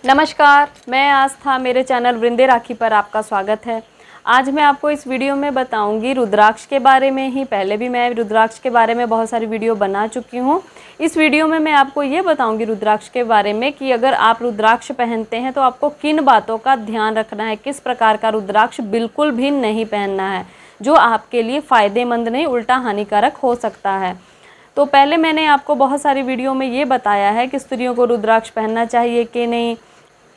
नमस्कार, मैं आस्था, मेरे चैनल वृंदे राखी पर आपका स्वागत है। आज मैं आपको इस वीडियो में बताऊंगी रुद्राक्ष के बारे में ही। पहले भी मैं रुद्राक्ष के बारे में बहुत सारी वीडियो बना चुकी हूँ। इस वीडियो में मैं आपको ये बताऊंगी रुद्राक्ष के बारे में कि अगर आप रुद्राक्ष पहनते हैं तो आपको किन बातों का ध्यान रखना है, किस प्रकार का रुद्राक्ष बिल्कुल भी नहीं पहनना है जो आपके लिए फ़ायदेमंद नहीं उल्टा हानिकारक हो सकता है। तो पहले मैंने आपको बहुत सारी वीडियो में ये बताया है कि स्त्रियों को रुद्राक्ष पहनना चाहिए कि नहीं,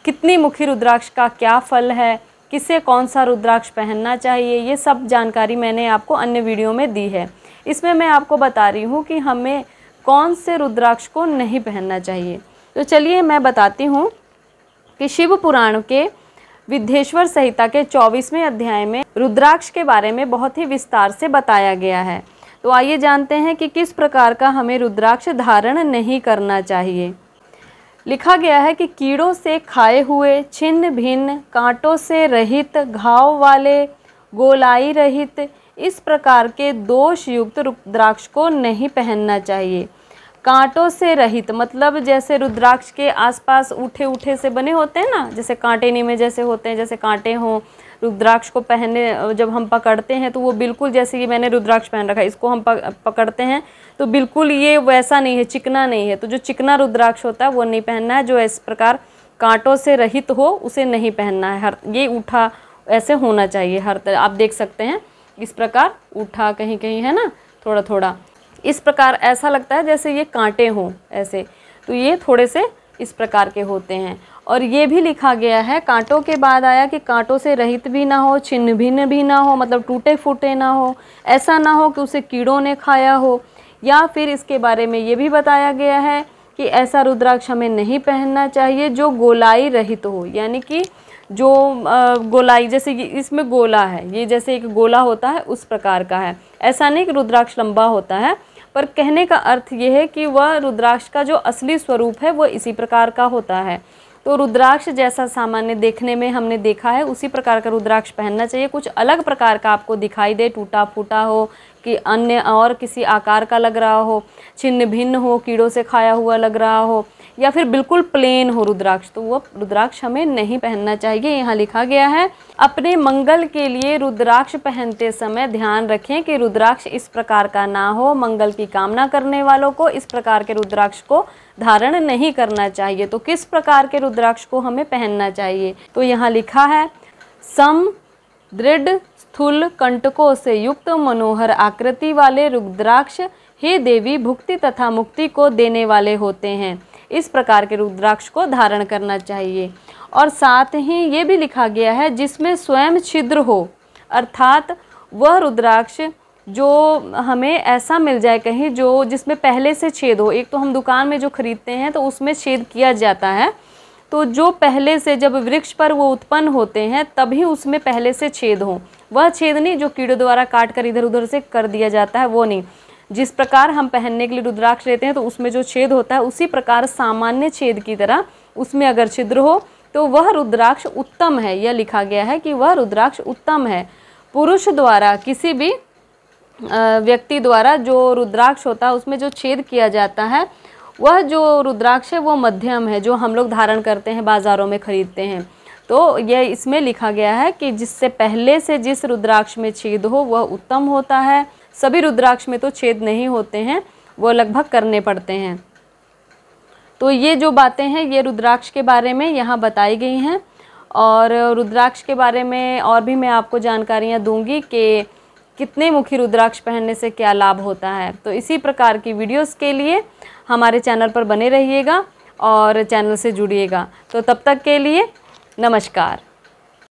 कितनी मुखी रुद्राक्ष का क्या फल है, किसे कौन सा रुद्राक्ष पहनना चाहिए, ये सब जानकारी मैंने आपको अन्य वीडियो में दी है। इसमें मैं आपको बता रही हूँ कि हमें कौन से रुद्राक्ष को नहीं पहनना चाहिए। तो चलिए मैं बताती हूँ कि शिव पुराण के विद्येश्वर संहिता के 24वें अध्याय में रुद्राक्ष के बारे में बहुत ही विस्तार से बताया गया है। तो आइए जानते हैं कि किस प्रकार का हमें रुद्राक्ष धारण नहीं करना चाहिए। लिखा गया है कि कीड़ों से खाए हुए, छिन्न भिन्न, कांटों से रहित, घाव वाले, गोलाई रहित, इस प्रकार के दोष युक्त रुद्राक्ष को नहीं पहनना चाहिए। कांटों से रहित मतलब जैसे रुद्राक्ष के आसपास उठे उठे से बने होते हैं ना, जैसे कांटेनी में जैसे होते हैं, जैसे कांटे हों। रुद्राक्ष को पहनने जब हम पकड़ते हैं तो वो बिल्कुल जैसे कि मैंने रुद्राक्ष पहन रखा है, इसको हम पकड़ते हैं तो बिल्कुल ये वैसा नहीं है, चिकना नहीं है। तो जो चिकना रुद्राक्ष होता है वो नहीं पहनना है। जो इस प्रकार कांटों से रहित हो उसे नहीं पहनना है। ये उठा ऐसे होना चाहिए हर तरह। आप देख सकते हैं इस प्रकार उठा कहीं कहीं है ना, थोड़ा थोड़ा इस प्रकार ऐसा लगता है जैसे ये कांटे हों ऐसे। तो ये थोड़े से इस प्रकार के होते हैं। और ये भी लिखा गया है, कांटों के बाद आया कि कांटों से रहित भी ना हो, छिन्न भिन्न भी ना हो, मतलब टूटे फूटे ना हो, ऐसा ना हो कि उसे कीड़ों ने खाया हो। या फिर इसके बारे में ये भी बताया गया है कि ऐसा रुद्राक्ष हमें नहीं पहनना चाहिए जो गोलाई रहित हो, यानी कि जो गोलाई जैसे इसमें गोला है, ये जैसे एक गोला होता है उस प्रकार का है। ऐसा नहीं कि रुद्राक्ष लंबा होता है, पर कहने का अर्थ ये है कि वह रुद्राक्ष का जो असली स्वरूप है वो इसी प्रकार का होता है। तो रुद्राक्ष जैसा सामान्य देखने में हमने देखा है उसी प्रकार का रुद्राक्ष पहनना चाहिए। कुछ अलग प्रकार का आपको दिखाई दे, टूटा फूटा हो कि अन्य और किसी आकार का लग रहा हो, छिन्न भिन्न हो, कीड़ों से खाया हुआ लग रहा हो, या फिर बिल्कुल प्लेन हो रुद्राक्ष, तो वो रुद्राक्ष हमें नहीं पहनना चाहिए। यहाँ लिखा गया है, अपने मंगल के लिए रुद्राक्ष पहनते समय ध्यान रखें कि रुद्राक्ष इस प्रकार का ना हो। मंगल की कामना करने वालों को इस प्रकार के रुद्राक्ष को धारण नहीं करना चाहिए। तो किस प्रकार के रुद्राक्ष को हमें पहनना चाहिए? तो यहाँ लिखा है, सम दृढ़ स्थूल कंटकों से युक्त मनोहर आकृति वाले रुद्राक्ष हे देवी भुक्ति तथा मुक्ति को देने वाले होते हैं। इस प्रकार के रुद्राक्ष को धारण करना चाहिए। और साथ ही ये भी लिखा गया है, जिसमें स्वयं छिद्र हो, अर्थात वह रुद्राक्ष जो हमें ऐसा मिल जाए कहीं जो जिसमें पहले से छेद हो। एक तो हम दुकान में जो खरीदते हैं तो उसमें छेद किया जाता है, तो जो पहले से जब वृक्ष पर वो उत्पन्न होते हैं तभी उसमें पहले से छेद हो। वह छेद नहीं जो कीड़ों द्वारा काट कर इधर उधर से कर दिया जाता है, वो नहीं। जिस प्रकार हम पहनने के लिए रुद्राक्ष लेते हैं तो उसमें जो छेद होता है उसी प्रकार सामान्य छेद की तरह उसमें अगर छिद्र हो तो वह रुद्राक्ष उत्तम है। यह लिखा गया है कि वह रुद्राक्ष उत्तम है। पुरुष द्वारा, किसी भी व्यक्ति द्वारा जो रुद्राक्ष होता है उसमें जो छेद किया जाता है वह जो रुद्राक्ष है वो मध्यम है, जो हम लोग धारण करते हैं, बाज़ारों में खरीदते हैं। तो यह इसमें लिखा गया है कि जिससे पहले से जिस रुद्राक्ष में छेद हो वह उत्तम होता है। सभी रुद्राक्ष में तो छेद नहीं होते हैं, वो लगभग करने पड़ते हैं। तो ये जो बातें हैं ये रुद्राक्ष के बारे में यहाँ बताई गई हैं। और रुद्राक्ष के बारे में और भी मैं आपको जानकारियाँ दूंगी कि कितने मुखी रुद्राक्ष पहनने से क्या लाभ होता है। तो इसी प्रकार की वीडियोस के लिए हमारे चैनल पर बने रहिएगा और चैनल से जुड़िएगा। तो तब तक के लिए नमस्कार।